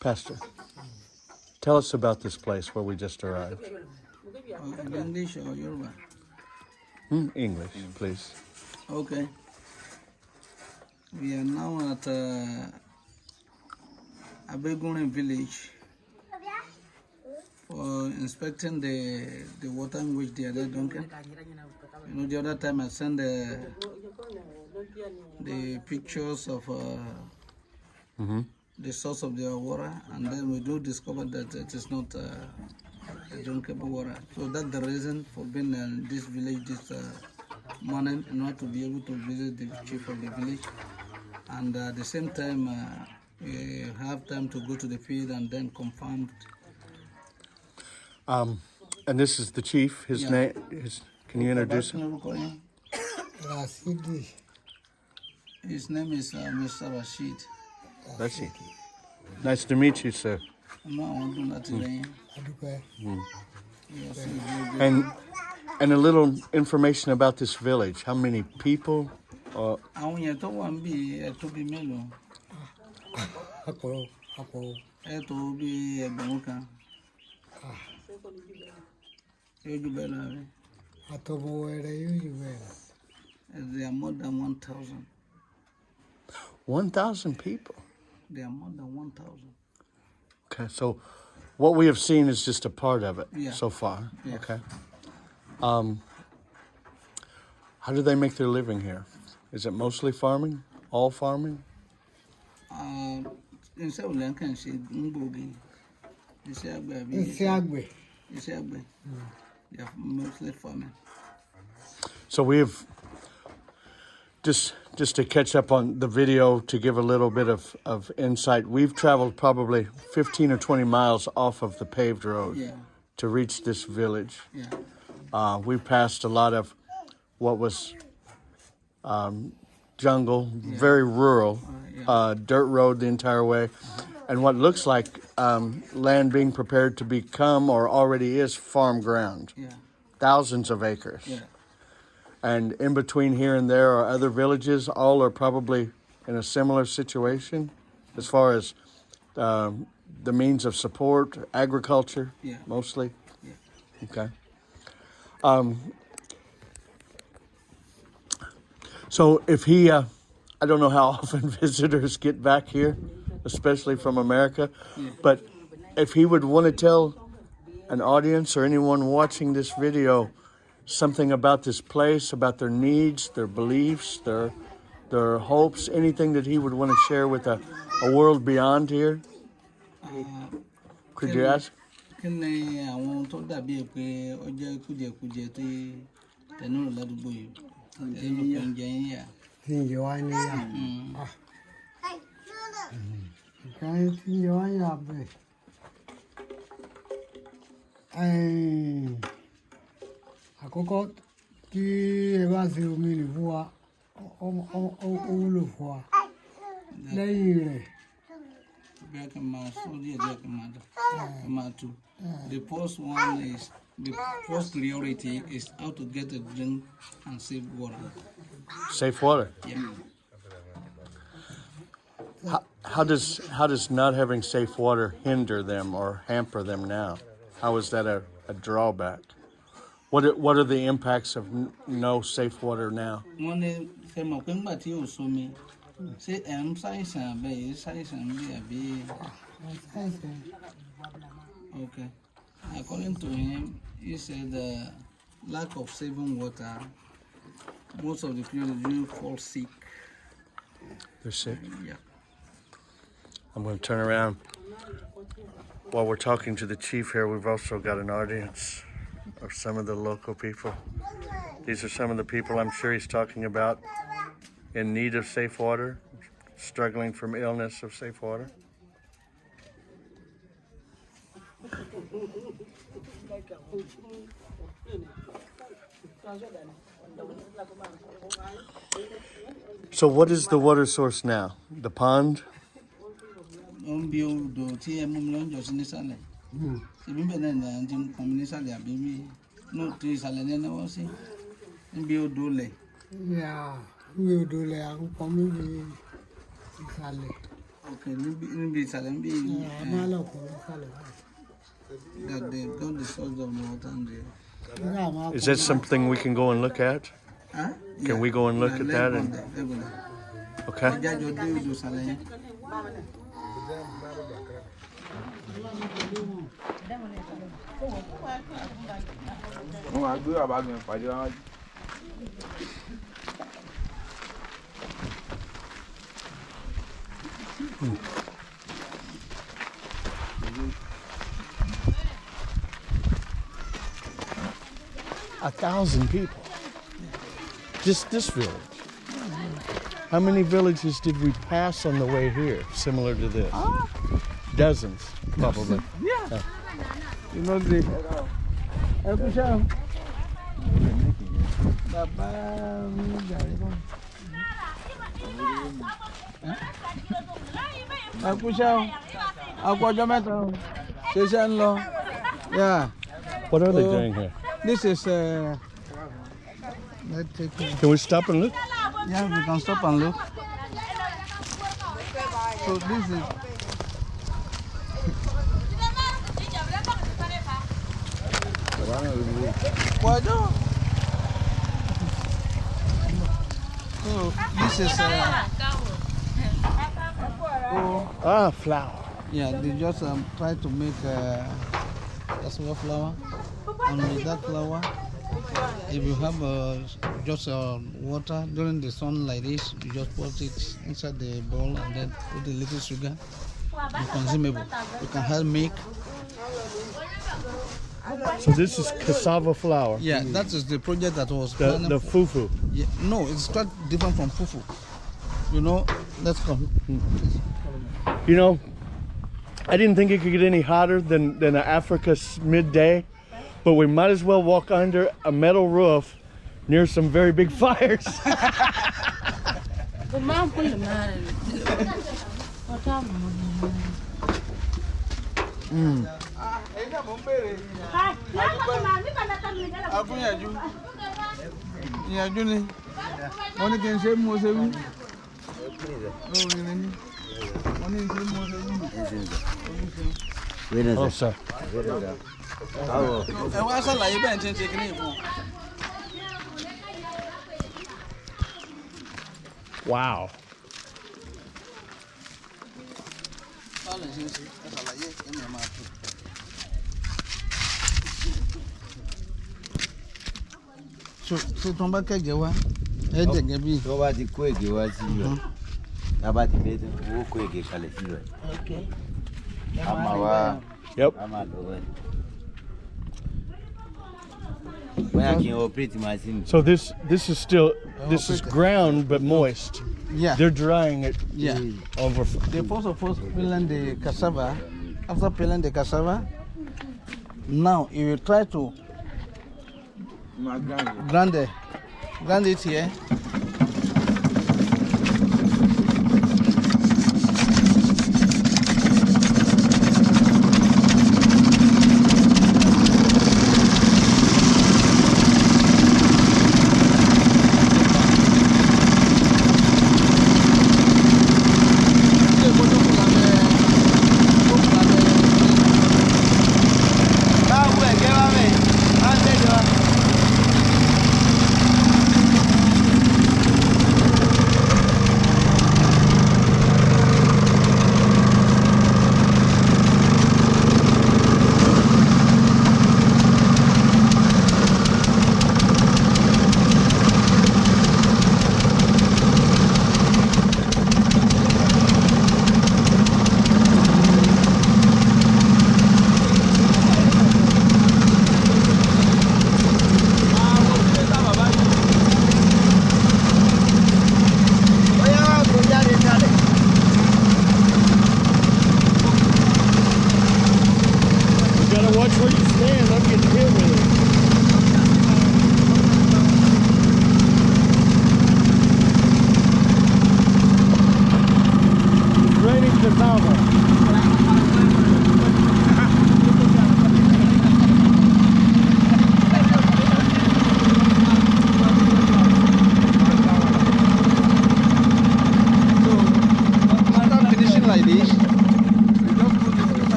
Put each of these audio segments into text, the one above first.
Pastor, tell us about this place where we just arrived. English or Yoruba? English, please. Okay. We are now at Abegunrin village for inspecting the water in which they are drinking. You know, the other time I sent the pictures of the source of their water, and then we do discover that it is not drinkable water. So that's the reason for being in this village this morning, in order to be able to visit the chief of the village. And at the same time, we have time to go to the field and then confirm. And this is the chief. His name. Can you introduce him? His name is Mr. Rashid. Rashid. Nice to meet you, sir. And a little information about this village. How many people? There are more than 1,000. 1,000 people? There are more than 1,000. Okay, so what we have seen is just a part of it so far. Yeah. Okay. How do they make their living here? Is it mostly farming? All farming? They are mostly farming. So we have, just to catch up on the video, to give a little bit of insight, we've traveled probably 15 or 20 miles off of the paved road to reach this village. We passed a lot of what was jungle, very rural, dirt road the entire way, and what looks like land being prepared to become or already is farm ground. Thousands of acres. And in between here and there are other villages. All are probably in a similar situation as far as the means of support, agriculture, mostly. Okay. So if he, I don't know how often visitors get back here, especially from America, but if he would want to tell an audience or anyone watching this video something about this place, about their needs, their beliefs, their hopes, anything that he would want to share with a world beyond here, could you ask? Àkọ́kọ́ tí ẹ bá ṣe omi nì fún wa ó wúlò fún wa lẹ́yìn rẹ̀. The first one is, the first priority is how to get a drink and safe water. Safe water? Yeah. How does not having safe water hinder them or hamper them now? How is that a drawback? What are the impacts of no safe water now? Okay. According to him, he said the lack of saving water, most of the people do fall sick. They're sick? Yeah. I'm going to turn around. While we're talking to the chief here, we've also got an audience of some of the local people. These are some of the people I'm sure he's talking about in need of safe water, struggling from illness of safe water. So what is the water source now? The pond? Yeah, We do le ang community sale. Okay, Nimbi Salembi. Malo ko sale. That they don't discharge the water and the. Is that something we can go and look at? Huh? Can we go and look at that? And, okay. A 1,000 people. Just this village. How many villages did we pass on the way here, similar to this? Dozens, probably. Yeah. You know the. Yeah. What are they doing here? This is let's take Can we stop and look? yeah, we can stop and look. So this is so this is Flour. yeah, they just try to make a small flour. And with that flour, if you have just water during the sun like this, you just put it inside the bowl and then put a little sugar. It's consumable. You can have milk. So this is cassava flour. Yeah, that is the project that was The planned fufu. Yeah, no, it's quite different from fufu. You know, let's come. You know, I didn't think it could get any hotter than an Africa's midday, but we might as well walk under a metal roof near some very big fires. Oh, sir. Wow. So tó bá kẹ̀jẹ̀ wá ẹ jẹ̀gẹ̀ bí. tó bá ti kó ègé wá sí yọ tá bá ti dé tó owó kó ègé kalẹ̀ sí yọ a máa wá a máa lọ wẹ̀ bóyá kí n operate machine. So this is still this is ground but moist. Yeah. They're drying it. Yeah. Over. They first of all peel the cassava. After peeling the cassava, now you will try to grind it here.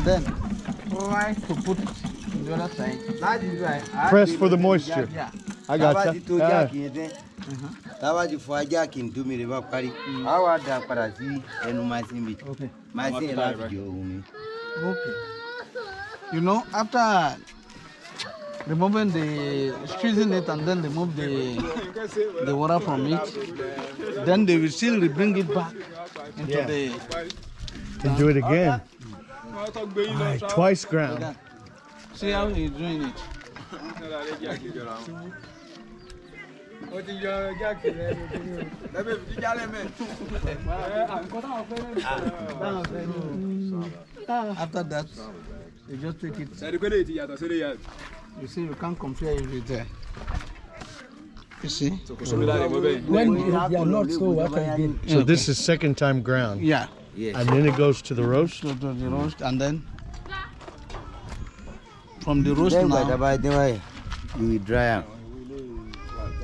and then try to put it on the other side. That is right. Press for the moisture. Yeah. I got Tabati to you. jack in Tabaji for jack into me river party. Our damn parasi and my simbi. Okay. My sin love you. Okay. You know, after removing the squeezing it and then remove the water from it, then they will still bring it back into the. And do it again. Right, twice ground. See how he's doing it. After that, you just take it. You see, you can't compare it with you see? When they are not so what again. So this is second time ground. Yeah. Yes. And then it goes to the roast. So to the roast, and then from the roast Then now, by the way, you will dry out.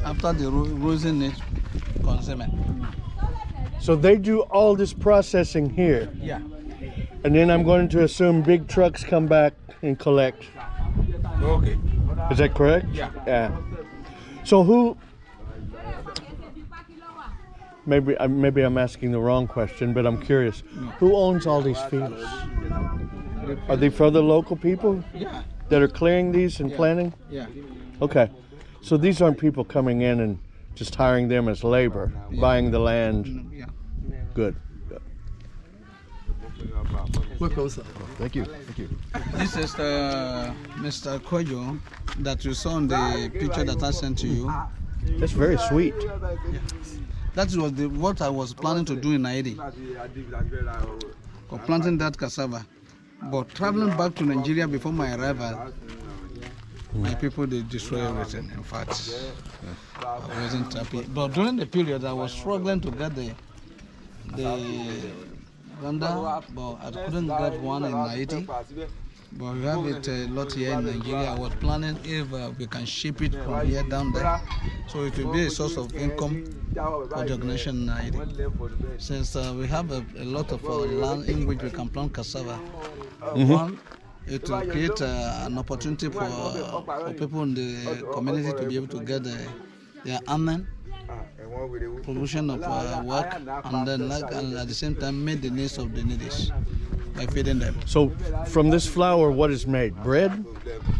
after the roasting it, consume it. So they do all this processing here. Yeah. And then I'm going to assume big trucks come back and collect. Okay. Is that correct? Yeah. Yeah. So who? Maybe I'm asking the wrong question, but I'm curious. Who owns all these fields? Are they for the local people Yeah. that are clearing these and planting? Yeah. Okay. So these aren't people coming in and just hiring them as labor, buying the land. Yeah. Good. We're closer. Thank you. Thank you. This is Mr. Kojo that you saw in the picture that I sent to you. That's very sweet. That was what I was planning to do in Haiti, for planting that cassava. But traveling back to Nigeria before my arrival, my people, they destroy everything. In fact, I wasn't happy. But during the period, I was struggling to get the Rwanda, but I couldn't get one in Haiti. But we have it a lot here in Nigeria. I was planning if we can ship it from here down there, so it will be a source of income for the organization in Haiti. Since we have a lot of land in which we can plant cassava, one, it will create an opportunity for people in the community to be able to get their earning, promotion of work, and then and at the same time meet the needs of the needy by feeding them. So from this flour, what is made? Bread?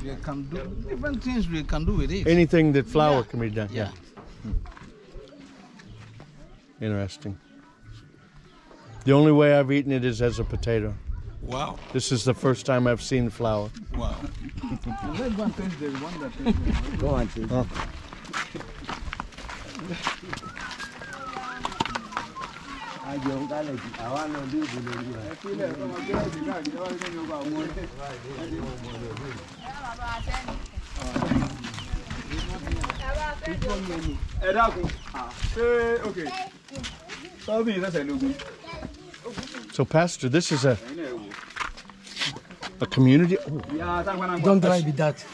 We can do different things we can do with it. Anything that flour can be done. Yeah. Interesting. The only way I've eaten it is as a potato. Wow. This is the first time I've seen flour. Wow. Let's go and taste the one that Go on, see. So, Pastor, this is a community. Oh, Don't try with that.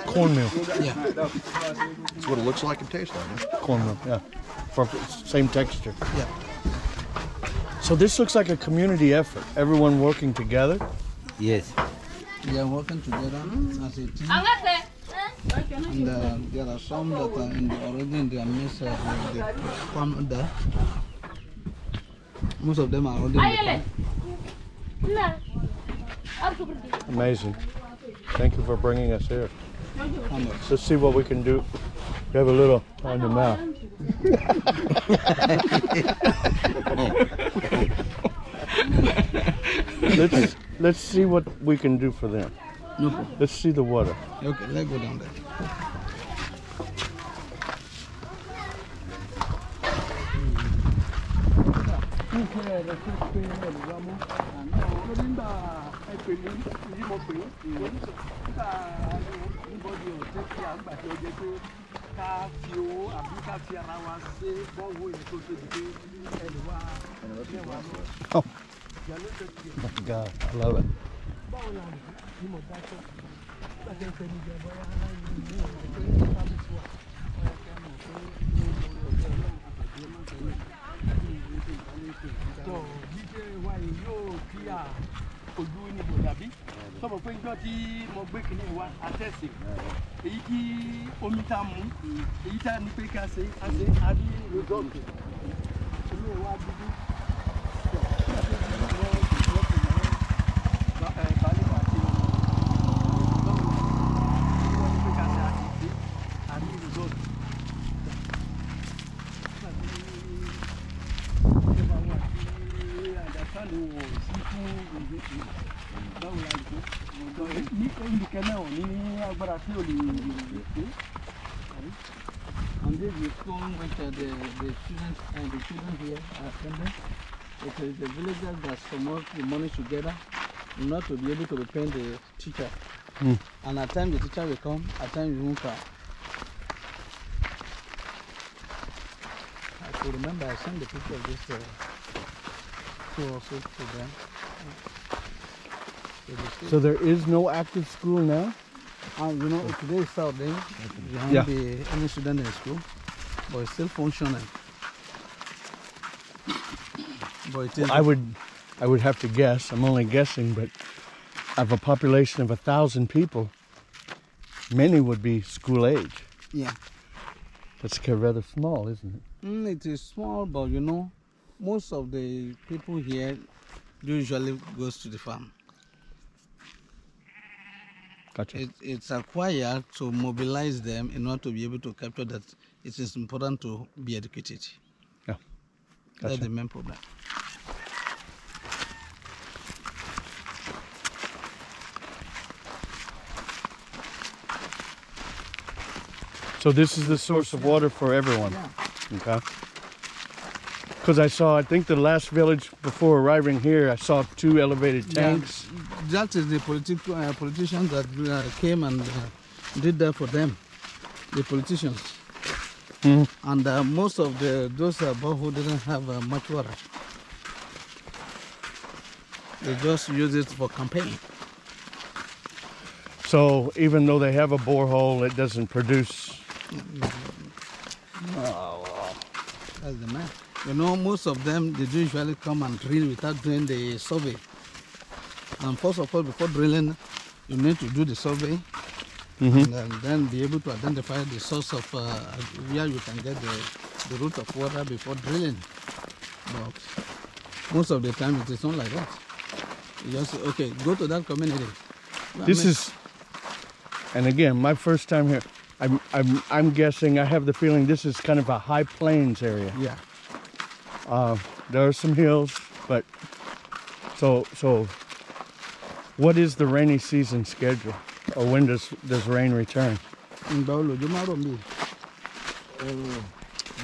cornmeal. That's what it looks like and tastes like. Huh? Cornmeal, yeah. Same texture. Yeah. So this looks like a community effort. Everyone working together. Yes. We are working together as a team. And there are some that are already in the midst of the farm there. Most of them are already in the farm. Amazing. Thank you for bringing us here. Let's see what we can do. You have a little on your mouth. Let's see what we can do for them. No problem. Let's see the water. Okay, let's go down there. Oh my God, I love it. So, why you clear ojú níbo dàbí? Sọ̀rọ̀ pé ìjọ tí mo gbé kìíní wa àtẹ̀sí. Èyí tí omi tá mú, èyí tá ní pé ká ṣe, a ṣe àdí rìsọ́ọ̀tì. Omi ìwà dúdú. And this is going with the children here are attending. It is the villagers that promote the money together not to be able to repay the teacher. And at times the teacher will come, at times he won't come. I could remember I sent the picture of this school also to them. So there is no active school now? You know, today is Saturday. There won't be any student in school, but it's still functioning. But it is I would have to guess. I'm only guessing, but of a population of 1,000 people, many would be school age. yeah. That's rather small, isn't it? It is small, but you know, most of the people here usually goes to the farm. Gotcha. It's required to mobilize them in order to be able to capture that it is important to be educated. Yeah. That's Gotcha. the main problem. So this is the source of water for everyone? Yeah. Okay. Because I think the last village before arriving here, I saw 2 elevated tanks. Yeah, that is the politicians that came and did that for them, the politicians. And most of those above who didn't have much water, they just use it for campaign. So even though they have a borehole, it doesn't produce. That's the man. You know, most of them, they do usually come and drill without doing the survey. And first of all, before drilling, you need to do the survey and then be able to identify the source of where you can get the root of water before drilling. But most of the time, it is not like that. You just say, okay, go to that community. This is, and again, my first time here. I'm guessing. I have the feeling this is kind of a high plains area. Yeah. There are some hills, but so what is the rainy season schedule, or when does rain return? In Baulo, you know me.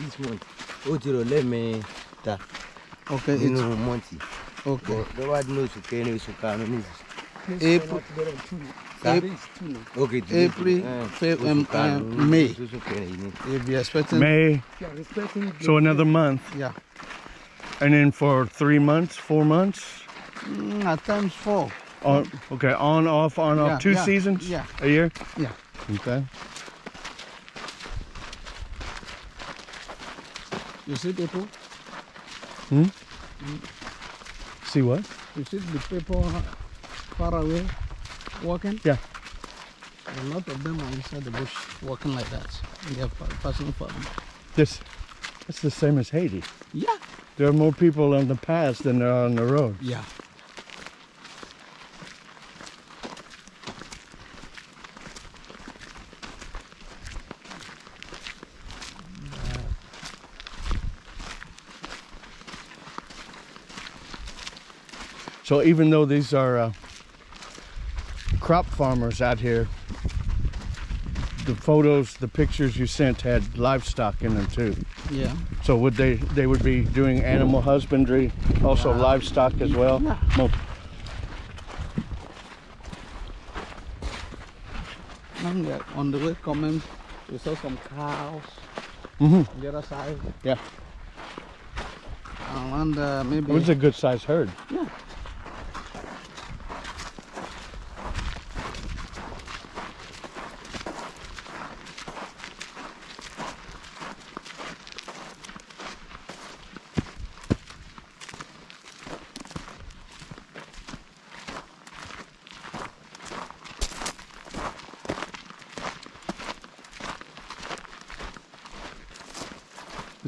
This month. Otiro let me ta. Okay, You it's know month. okay. The word knows to can so can. April, Okay. April, May. You'll be expecting. May. So another month, Yeah. and then for 3 months, 4 months. At times 4. Okay, on off, Yeah, 2 yeah, seasons yeah. a year. Yeah. Okay. You see people? See what? You see the people far away walking? Yeah. A lot of them are inside the bush walking like that. They are passing for them. That's the same as Haiti. Yeah. There are more people on the paths than there are on the road. Yeah. So even though these are crop farmers out here, the photos, the pictures you sent had livestock in them too. Yeah. So would they would be doing animal husbandry, also livestock as well? Yeah. And on the way coming, we saw some cows on the other side. Yeah. And maybe. It was a good sized herd. Yeah.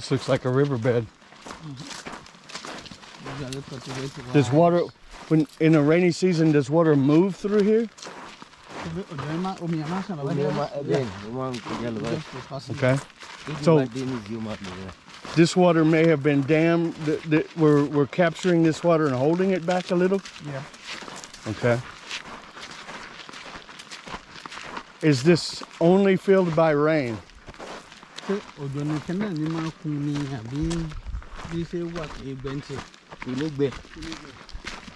This looks like a riverbed. Usually cultivated. Does water, when in a rainy season, does water move through here? Okay. So this water may have been dammed. We're capturing this water and holding it back a little. Yeah. Okay. Is this only filled by rain?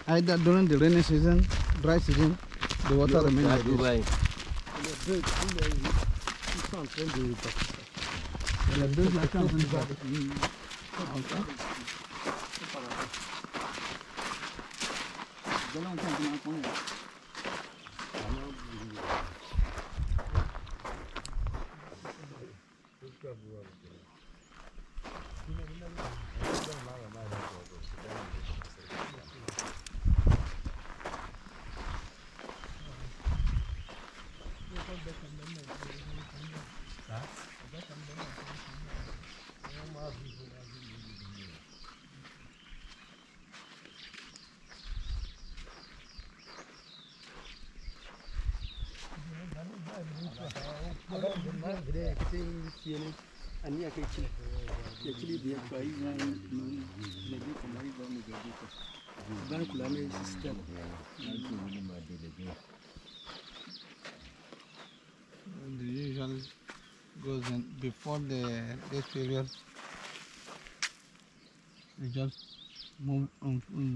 Either during the rainy season, dry season, the water remains like this. The usual goes in before this period. We just move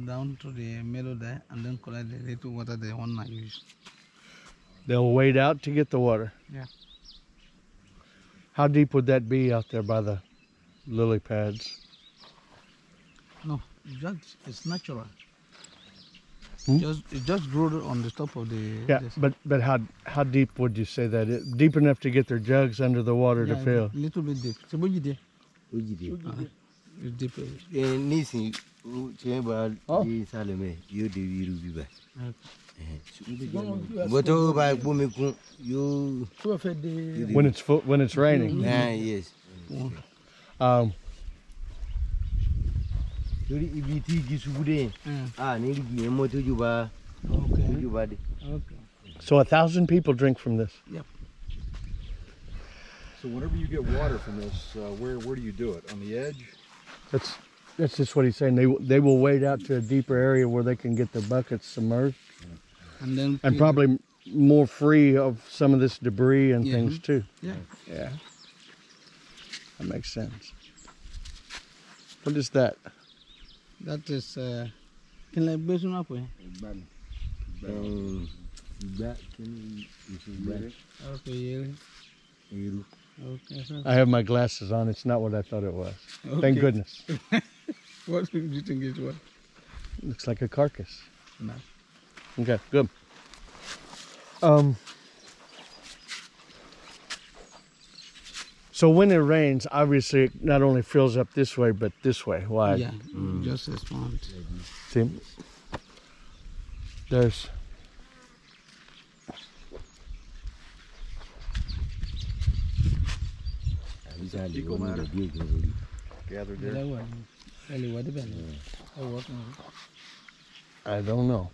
down to the middle there and then collect the little water they want to use. They'll wade out to get the water. Yeah. How deep would that be out there by the lily pads? No, it's natural. Hmm? It just grew on the top of the. Yeah, but how deep would you say that is? Deep enough to get their jugs under the water to fill? A little bit deep. So what you did? It's deep. Nisi chemba di salome you de viru biba. Boto ba bumiku you When it's raining. yes. Yuri ibiti gisubude. Ni moto juba. Okay. Juba de. Okay. So 1,000 people drink from this. Yep. So whenever you get water from this, where do you do it? On the edge? That's just what he's saying. They will wade out to a deeper area where they can get their buckets submerged, And probably more free of some of this debris and things too. Yeah. Yeah. That makes sense. What is that? That is can I base on up? Okay. Okay. So I have my glasses on. It's not what I thought it was. Okay. Thank goodness. what do you think it was? Looks like a carcass. No. Okay, good. So when it rains, obviously it not only fills up this way, but this way. Why? Yeah, just a sponge. See, there's Gathered there. I don't know.